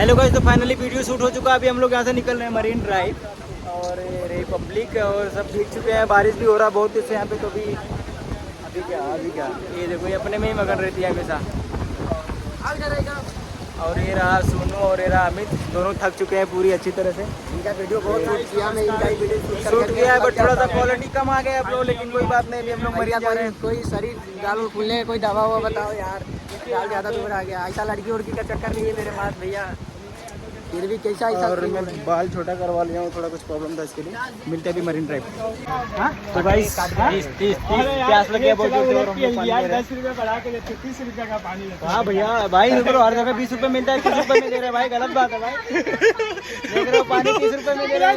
Hello guys, तो finally video shoot हो चुका है। अभी हम लोग यहाँ से निकल रहे हैं मरीन ड्राइव और रिपब्लिक और सब भीग चुके हैं। बारिश भी हो रहा है बहुत इससे यहाँ पे। तो अभी क्या ये देखो, ये अपने में ही मगन रहती है हमेशा। और ये रहा सोनू और ये रहा अमित, दोनों थक चुके हैं पूरी अच्छी तरह से। इनका वीडियो बहुत शूट किया, मैं इनका ही वीडियो शूट किया है बट थोड़ा सा क्वालिटी कम आ गया आप लोग, लेकिन कोई बात नहीं। अभी हम लोग मरीन जा रहे हैं। कोई शरीर गाल फूलने कोई दवा हुआ बताओ यार, गाल ज़्यादा दूर आ गया। ऐसा लड़की उड़की का चक्कर नहीं है मेरे पास भैया, फिर भी कैसा ऐसा। और मैं बाल छोटा करवा लिया हूँ, थोड़ा कुछ प्रॉब्लम था इसके लिए। मिलते हैं अभी मरीन ड्राइव। तो भाई 30 प्यास लग गया बहुत जोर से और हम लोग पानी ले रहे हैं। 10 रुपये बढ़ा के 30 रुपये का पानी। हाँ भैया, भाई हर जगह 20 रुपये मिलता है, 30 रुपये में दे रहे हैं भाई। गलत बात है भाई। देख रहे हो, पानी 30 रुपये में दे रहे हैं।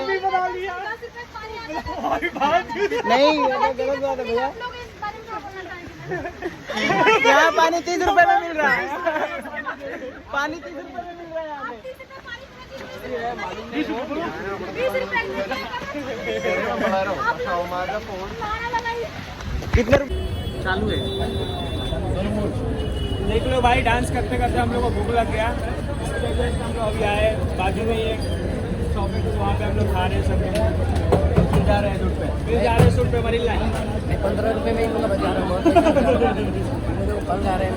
नहीं, गलत बात है भैया। यहाँ पानी 30 रुपये में मिल रहा है। पानी 30 रुपये में मिल रहा है यहाँ पे। कितने चालू है? देख लो भाई, डांस करते करते हम लोग को भूख लग गया। हम लोग अभी आए, बाजू में एक शॉप है, वहाँ पे हम लोग खा रहे हैं सब लोग। फिर जा रहे हैं सूट पे, सूट पे मरीन लाइन। 15 रुपये में ही मतलब बचा रहा हूँ, बहुत फल जा रहे हैं,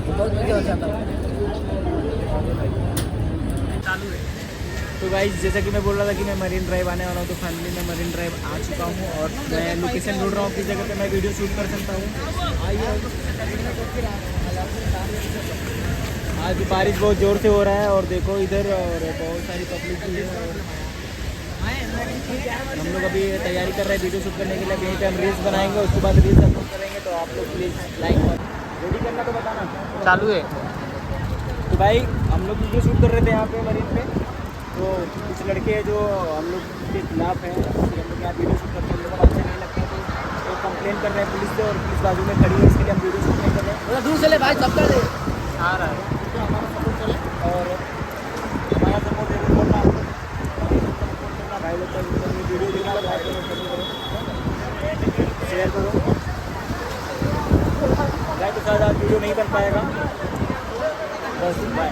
बहुत मजा हो जाता है। चालू है। तो गाइस, जैसा कि मैं बोल रहा था कि मैं मरीन ड्राइव आने वाला हूँ, तो फाइनली मैं मरीन ड्राइव आ चुका हूँ और मैं लोकेशन ढूंढ रहा हूँ किस जगह पे मैं वीडियो शूट कर सकता हूँ। आइए, आज बारिश बहुत ज़ोर से हो रहा है और देखो इधर, और बहुत सारी पब्लिक भी है। और हम लोग अभी तैयारी कर रहे हैं वीडियो शूट करने के लिए। यहीं पे हम रील्स बनाएंगे, उसके बाद रील्स अपलोड करेंगे। तो आप लोग प्लीज़ लाइक रेडी करना तो बताना। चालू है। तो भाई हम लोग वीडियो शूट कर रहे थे यहाँ पे मरीन पे। तो कुछ लड़के हैं जो हम लोग के खिलाफ हैं, हम लोग यहाँ वीडियो शूट करते हैं, हम लोग को अच्छा नहीं लगता। तो कंप्लेन कर रहे हैं पुलिस से, और पुलिस बाजू में खड़ी है, इसके लिए हम वीडियो शूट नहीं कर रहे हैं। दूर से ले भाई, सब कर दे। आ रहा है तो हमारा सपोर्ट करें और हमारा सपोर्ट जरूर करना आप लोग। भाई लोग को वीडियो देखना, लाइक करो, शेयर करो। लाइक के साथ आज वीडियो नहीं बन पाएगा, बस बाय।